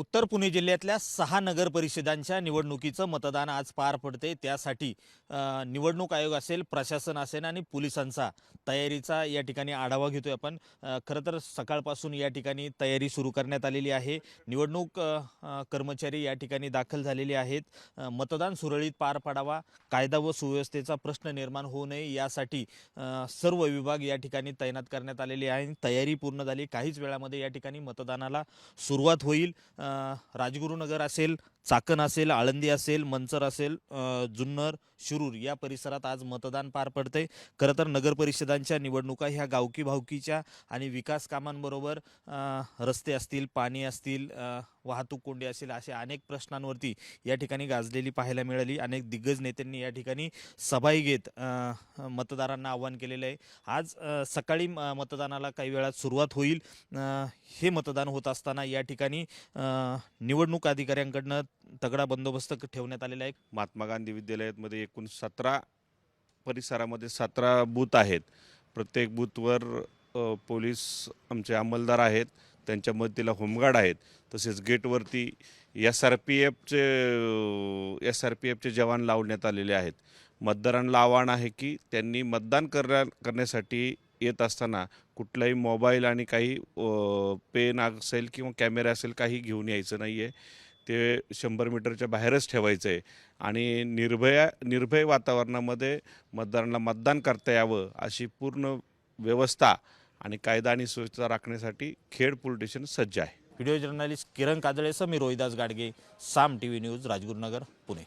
उत्तर पुणे जिल्ह्यातल्या 6 नगर परिषदांच्या निवडणुकीचं मतदान आज पार पडते। त्यासाठी निवडणूक आयोग असेल, प्रशासन असेल आणि पोलिसांचा तयारीचा या ठिकाणी आढावा घेतोय आपण। खरं तर सकाळपासून या ठिकाणी तयारी सुरू करण्यात आलेली आहे। निवडणूक कर्मचारी या ठिकाणी दाखल झालेले आहेत। मतदान सुरळीत पार पडावा, कायदा व सुव्यवस्थेचा प्रश्न निर्माण होऊ नये यासाठी सर्व विभाग या ठिकाणी तैनात करण्यात आलेले आहे। तयारी पूर्ण झाली, काहीच वेळामध्ये या ठिकाणी मतदानाला सुरुवात होईल। राजगुरुनगर असेल, चाकण असेल, आळंदी असेल, मंचर असेल, जुन्नर, शिरूर या परिसरात आज मतदान पार पडते। खरं तर नगर परिषदांच्या निवडणुका ह्या गावकी भावकीच्या आणि विकास कामांबरोबर रस्ते असतील, पाणी असतील, वाहतूक कोंडी असेल, अशा अनेक प्रश्नांवरती या ठिकाणी गाजलेली पाहायला मिळाली। अनेक दिग्गज नेत्यांनी या ठिकाणी सभाही घेत मतदारांना आवाहन केलेलं आहे। आज सकाळी मतदानाला काही वेळात सुरुवात होईल। हे मतदान होत असताना या ठिकाणी निवडणूक अधिकाऱ्यांकडनं तगडा बंदोबस्त ठेवण्यात आलेला आहे। महात्मा गांधी विद्यालयामध्ये एकूण 17 परिसरामध्ये 17 बूथ आहेत। प्रत्येक बूथवर पोलीस आमचे अंमलदार आहेत, त्यांच्या मदतीला होमगार्ड आहेत। तसेच गेटवरती एस आर पी एफचे जवान लावण्यात आलेले आहेत। मतदारांना आव्हान आहे की त्यांनी मतदान करण्यासाठी येत असताना कुठलाही मोबाईल आणि काही पेन असेल किंवा कॅमेरा असेल काही घेऊन यायचं नाही आहे। ते 100 मीटरच्या बाहेरच ठेवायचं आहे आणि निर्भय वातावरणामध्ये मतदारांना मतदान करता यावं अशी पूर्ण व्यवस्था आणि कायदा आणि सुव्यवस्था राखण्यासाठी खेड पोलीस स्टेशन सज्ज आहे। व्हिडिओ जर्नलिस्ट किरण काजळेसह मी रोहिदास गाडगे, साम टीव्ही न्यूज, राजगुरुनगर, पुणे।